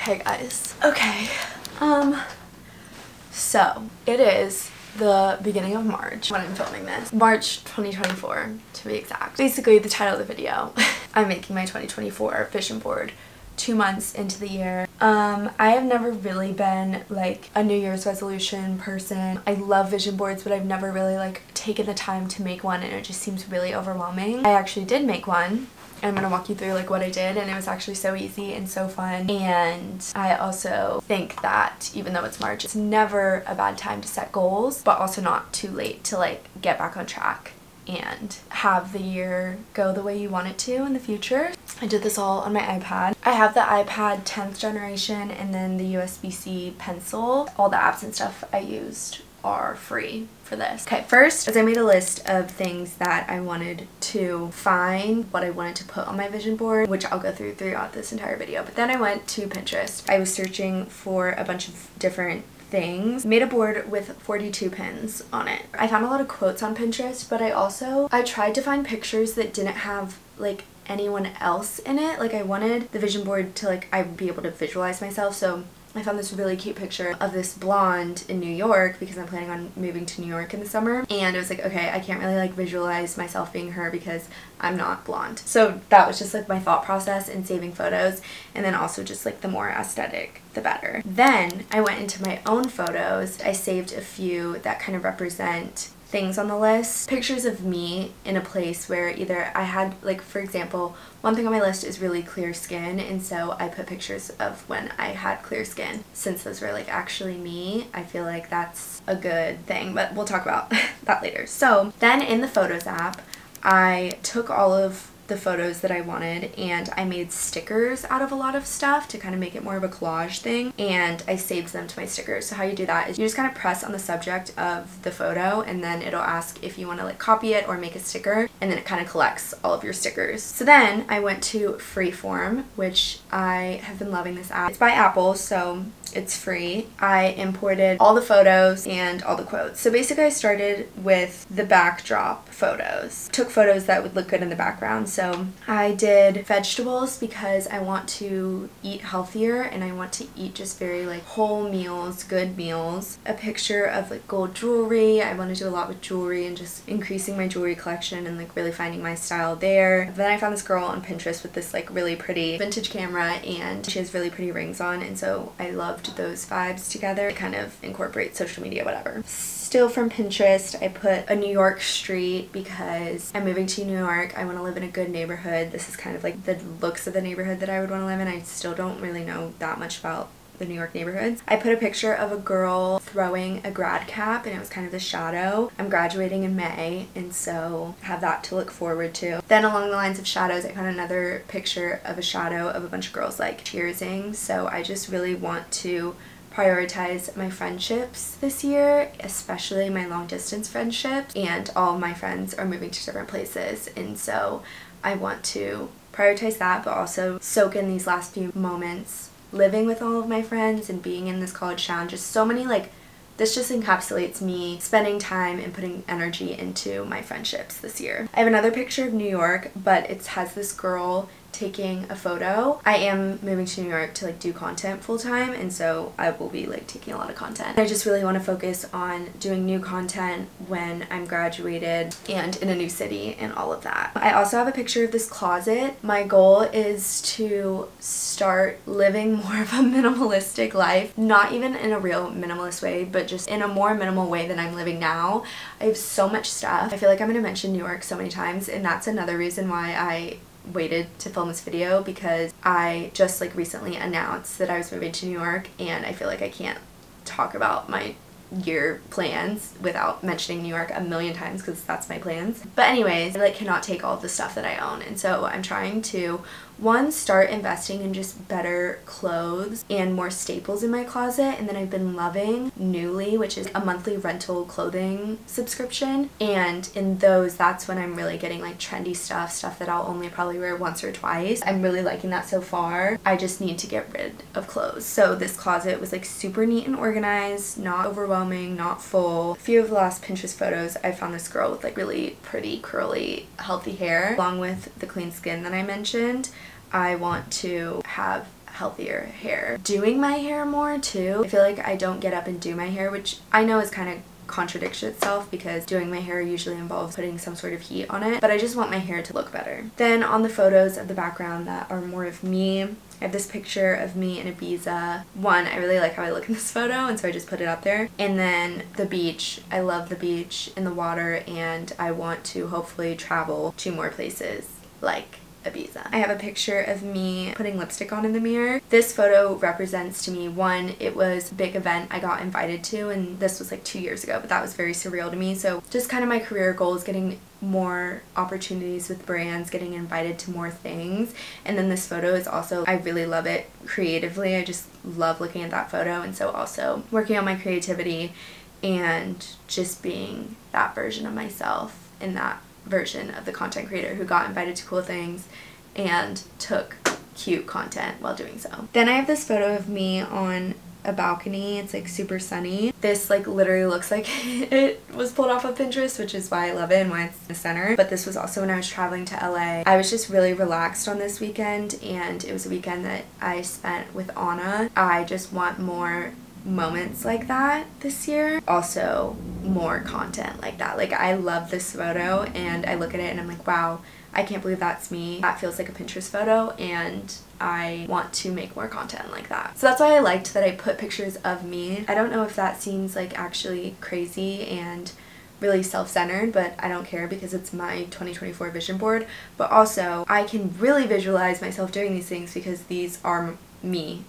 Hey guys. Okay. So it is the beginning of March when I'm filming this. March 2024 to be exact. Basically the title of the video. I'm making my 2024 vision board 2 months into the year. I have never really been like a New Year's resolution person. I love vision boards, but I've never really like taken the time to make one, and it just seems really overwhelming. I actually did make one. I'm gonna walk you through like what I did, and it was actually so easy and so fun. And I also think that even though it's March, it's never a bad time to set goals, but also not too late to like get back on track and have the year go the way you want it to in the future. I did this all on my iPad. I have the iPad 10th generation and then the USB-C pencil. All the apps and stuff I used are free for this. Okay, first, as I made a list of things that I wanted to find, what I wanted to put on my vision board, which I'll go through throughout this entire video. But then I went to Pinterest. I was searching for a bunch of different things. Made a board with 42 pins on it. I found a lot of quotes on Pinterest, but I tried to find pictures that didn't have like anyone else in it. Like I wanted the vision board to like I would be able to visualize myself, so I found this really cute picture of this blonde in New York because I'm planning on moving to New York in the summer, and it was like, okay, I can't really like visualize myself being her because I'm not blonde. So that was just like my thought process in saving photos, and then also just like the more aesthetic the better. Then I went into my own photos. I saved a few that kind of represent things on the list. Pictures of me in a place where either I had, like for example, one thing on my list is really clear skin, and so I put pictures of when I had clear skin. Since those were like actually me, I feel like that's a good thing, but we'll talk about that later. So then in the Photos app, I took all of the photos that I wanted and I made stickers out of a lot of stuff to kind of make it more of a collage thing, and I saved them to my stickers. So how you do that is you just kind of press on the subject of the photo, and then it'll ask if you want to like copy it or make a sticker, and then it kind of collects all of your stickers. So then I went to Freeform, which I have been loving this app. It's by Apple, so it's free. I imported all the photos and all the quotes. So basically I started with the backdrop photos. Took photos that would look good in the background. So I did vegetables because I want to eat healthier and I want to eat just very like whole meals, good meals. A picture of like gold jewelry. I want to do a lot with jewelry and just increasing my jewelry collection and like really finding my style there. Then I found this girl on Pinterest with this like really pretty vintage camera, and she has really pretty rings on, and so I loved those vibes together. It kind of incorporates social media, whatever. Still from Pinterest, I put a New York street because I'm moving to New York. I want to live in a good neighborhood. This is kind of like the looks of the neighborhood that I would want to live in. I still don't really know that much about the New York neighborhoods. I put a picture of a girl throwing a grad cap, and it was kind of the shadow. I'm graduating in May, and so I have that to look forward to. Then along the lines of shadows, I found another picture of a shadow of a bunch of girls like cheersing. So I just really want to prioritize my friendships this year, especially my long distance friendships, and all of my friends are moving to different places, and so I want to prioritize that, but also soak in these last few moments living with all of my friends and being in this college town. Just so many like, this just encapsulates me spending time and putting energy into my friendships this year. I have another picture of New York, but it has this girl taking a photo. I am moving to New York to like do content full time, and so I will be like taking a lot of content. I just really want to focus on doing new content when I'm graduated and in a new city and all of that. I also have a picture of this closet. My goal is to start living more of a minimalistic life, not even in a real minimalist way, but just in a more minimal way than I'm living now. I have so much stuff. I feel like I'm going to mention New York so many times, and that's another reason why I waited to film this video, because I just like recently announced that I was moving to New York, and I feel like I can't talk about my year plans without mentioning New York a million times, because that's my plans. But anyways, I like cannot take all of the stuff that I own, and so I'm trying to start investing in just better clothes and more staples in my closet. And then I've been loving Nuuly, which is a monthly rental clothing subscription, and in those, that's when I'm really getting like trendy stuff that I'll only probably wear once or twice. I'm really liking that so far. I just need to get rid of clothes. So this closet was like super neat and organized, not overwhelming, not full. A few of the last Pinterest photos, I found this girl with like really pretty curly healthy hair, along with the clean skin that I mentioned. I want to have healthier hair. Doing my hair more too. I feel like I don't get up and do my hair, which I know is kind of contradicts itself because doing my hair usually involves putting some sort of heat on it, but I just want my hair to look better. Then on the photos of the background that are more of me, I have this picture of me in Ibiza. One, I really like how I look in this photo, and so I just put it up there. And then the beach. I love the beach and the water, and I want to hopefully travel to more places like Ibiza. I have a picture of me putting lipstick on in the mirror. This photo represents to me, one, it was a big event I got invited to, and this was like 2 years ago, but that was very surreal to me. So just kind of my career goals, getting more opportunities with brands, getting invited to more things. And then this photo is also, I really love it creatively. I just love looking at that photo, and so also working on my creativity and just being that version of myself in that version of the content creator who got invited to cool things and took cute content while doing so. Then I have this photo of me on a balcony. It's like super sunny. This like literally looks like it was pulled off of Pinterest, which is why I love it and why it's in the center. But this was also when I was traveling to LA. I was just really relaxed on this weekend, and it was a weekend that I spent with Anna. I just want more moments like that this year. Also more content like that. Like I love this photo and I look at it and I'm like, wow, I can't believe that's me. That feels like a Pinterest photo, and I want to make more content like that. So that's why I liked that I put pictures of me. I don't know if that seems like actually crazy and really self-centered, but I don't care because it's my 2024 vision board. But also I can really visualize myself doing these things because these are me.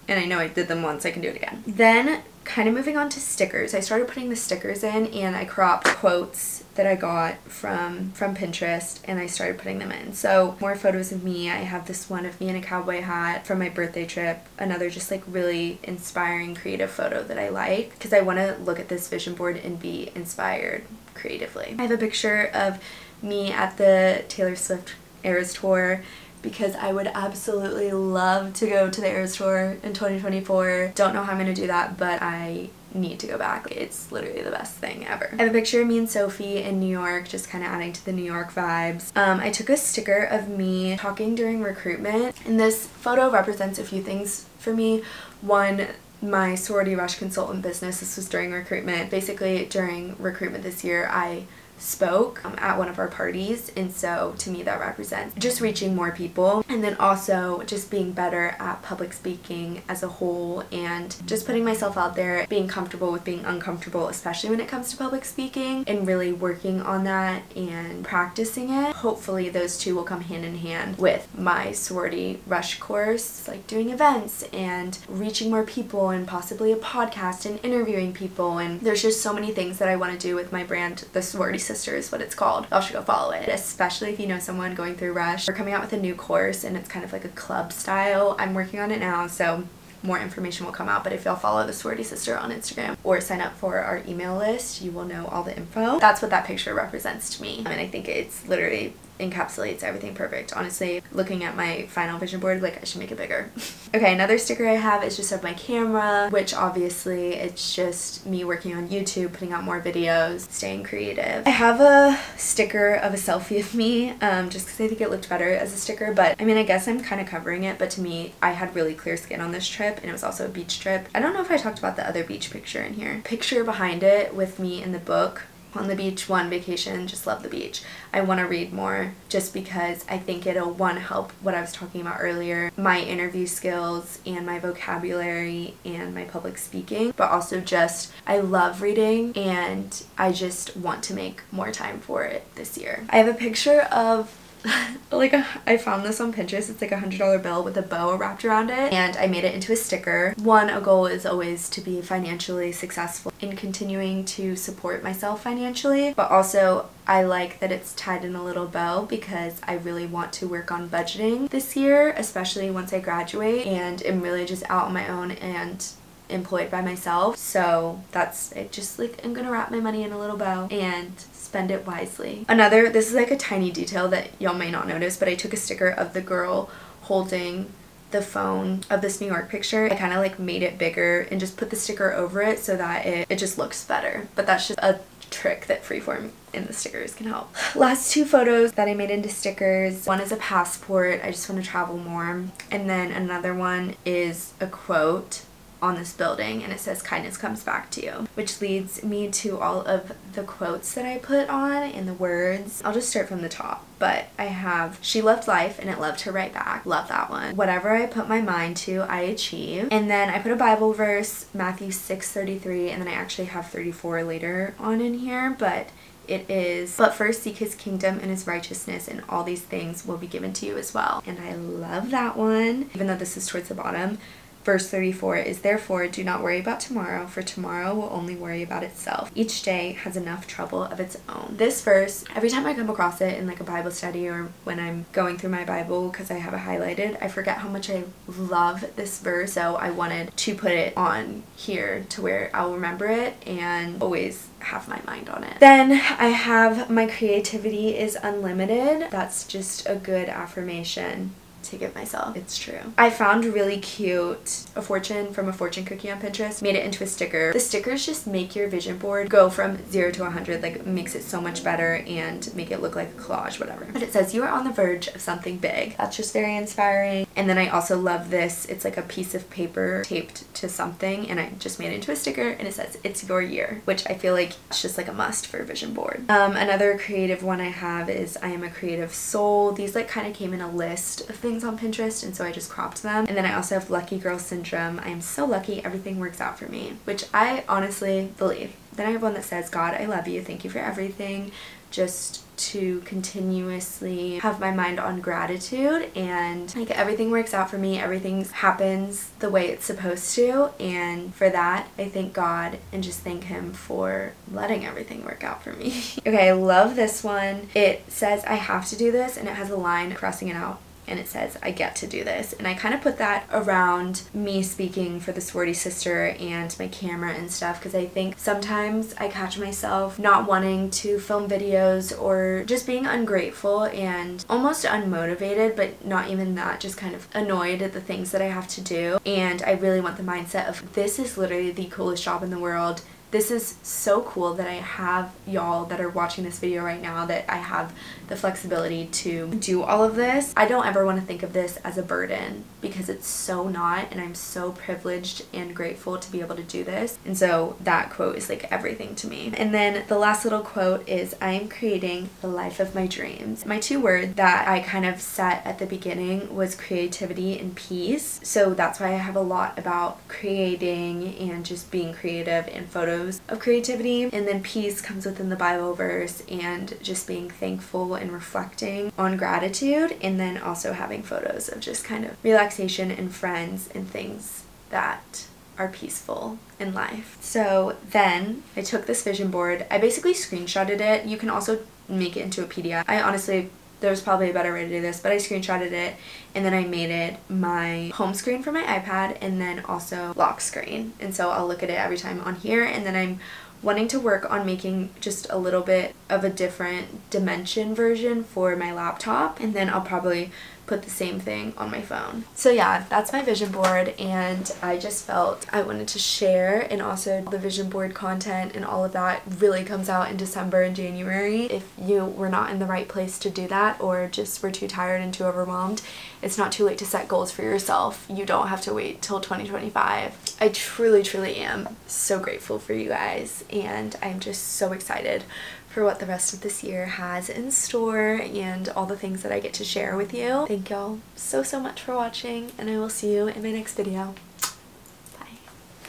And I know I did them once, I can do it again. Then kind of moving on to stickers. I started putting the stickers in, and I cropped quotes that I got from Pinterest, and I started putting them in. So more photos of me. I have this one of me in a cowboy hat from my birthday trip. Another just like really inspiring creative photo that I like because I want to look at this vision board and be inspired creatively. I have a picture of me at the Taylor Swift Eras Tour, because I would absolutely love to go to the Eras Tour in 2024. Don't know how I'm gonna do that, but I need to go back. It's literally the best thing ever. I have a picture of me and Sophie in New York, just kind of adding to the New York vibes. I took a sticker of me talking during recruitment, and this photo represents a few things for me. One, my sorority rush consultant business. This was during recruitment. Basically during recruitment this year, I spoke at one of our parties, and so to me that represents just reaching more people, and then also just being better at public speaking as a whole and just putting myself out there, being comfortable with being uncomfortable, especially when it comes to public speaking, and really working on that and practicing it. Hopefully those two will come hand in hand with my sorority rush course, like doing events and reaching more people and possibly a podcast and interviewing people. And there's just so many things that I want to do with my brand, the Sorority Sister is what it's called. Y'all should go follow it, especially if you know someone going through Rush. We're coming out with a new course, and it's kind of like a club style. I'm working on it now, so more information will come out, but if y'all follow the Sorority Sister on Instagram or sign up for our email list, you will know all the info. That's what that picture represents to me, and I think it's literally encapsulates everything perfect. Honestly, looking at my final vision board, like I should make it bigger. Okay, another sticker I have is just of my camera, which obviously it's just me working on YouTube, putting out more videos, staying creative. I have a sticker of a selfie of me, just because I think it looked better as a sticker, but I mean, I guess I'm kind of covering it, but to me, I had really clear skin on this trip, and it was also a beach trip. I don't know if I talked about the other beach picture in here. Picture behind it with me in the book. On the beach, one, vacation, just love the beach. I want to read more just because I think it'll, one, help what I was talking about earlier, my interview skills and my vocabulary and my public speaking, but also just I love reading and I just want to make more time for it this year. I have a picture of I found this on Pinterest. It's like a $100 bill with a bow wrapped around it, and I made it into a sticker. One, a goal is always to be financially successful in continuing to support myself financially, but also I like that it's tied in a little bow because I really want to work on budgeting this year, especially once I graduate and am really just out on my own and employed by myself. So that's it. Just like I'm gonna wrap my money in a little bow and spend it wisely. This is like a tiny detail that y'all may not notice, but I took a sticker of the girl holding the phone of this New York picture. I kind of like made it bigger and just put the sticker over it so that it just looks better. But that's just a trick that freeform in the stickers can help. Last 2 photos that I made into stickers. One is a passport. I just want to travel more. And then another one is a quote on this building, and it says kindness comes back to you, which leads me to all of the quotes that I put on and the words. I'll just start from the top, but I have she loved life and it loved her right back. Love that one. Whatever I put my mind to, I achieve. And then I put a Bible verse, Matthew 6:33, and then I actually have 34 later on in here, but it is, but first seek his kingdom and his righteousness, and all these things will be given to you as well. And I love that one, even though this is towards the bottom. Verse 34 is, therefore, do not worry about tomorrow, for tomorrow will only worry about itself. Each day has enough trouble of its own. This verse, every time I come across it in like a Bible study or when I'm going through my Bible because I have it highlighted, I forget how much I love this verse, so I wanted to put it on here to where I'll remember it and always have my mind on it. Then I have my creativity is unlimited. That's just a good affirmation to give myself. It's true. I found really cute a fortune from a fortune cookie on Pinterest, made it into a sticker. The stickers just make your vision board go from 0 to 100, like makes it so much better and make it look like a collage, whatever. But it says you are on the verge of something big. That's just very inspiring. And then I also love this. It's like a piece of paper taped to something, and I just made it into a sticker, and it says it's your year, which I feel like it's just like a must for a vision board. Another creative one I have is I am a creative soul. These like kind of came in a list of things on Pinterest, and so I just cropped them. And then I also have lucky girl syndrome. I am so lucky, everything works out for me, which I honestly believe. Then I have one that says, God, I love you, thank you for everything. Just to continuously have my mind on gratitude, and like everything works out for me, everything happens the way it's supposed to, and for that I thank God and just thank him for letting everything work out for me. Okay, I love this one. It says I have to do this, and it has a line crossing it out, and it says I get to do this. And I kind of put that around me speaking for the sorority sister and my camera and stuff, because I think sometimes I catch myself not wanting to film videos or just being ungrateful and almost unmotivated, but not even that, just kind of annoyed at the things that I have to do. And I really want the mindset of this is literally the coolest job in the world. This is so cool that I have y'all that are watching this video right now, that I have the flexibility to do all of this. I don't ever want to think of this as a burden, because it's so not, and I'm so privileged and grateful to be able to do this. And so that quote is like everything to me. And then the last little quote is, I am creating the life of my dreams. My 2 words that I kind of set at the beginning was creativity and peace. So that's why I have a lot about creating and just being creative in photos of creativity. And then peace comes within the Bible verse and just being thankful and reflecting on gratitude, and then also having photos of just kind of relaxation and friends and things that are peaceful in life. So then I took this vision board, I basically screenshotted it. You can also make it into a PDF. I honestly, there's probably a better way to do this, but I screenshotted it and then I made it my home screen for my iPad and then also lock screen. And so I'll look at it every time on here, and then I'm wanting to work on making just a little bit of a different dimension version for my laptop, and then I'll probably put the same thing on my phone. So yeah, that's my vision board, and I just felt I wanted to share. And also the vision board content and all of that really comes out in December and January. If you were not in the right place to do that, or just were too tired and too overwhelmed, it's not too late to set goals for yourself. You don't have to wait till 2025. I truly am so grateful for you guys, and I'm just so excited for what the rest of this year has in store and all the things that I get to share with you. Thank y'all so much for watching, and I will see you in my next video.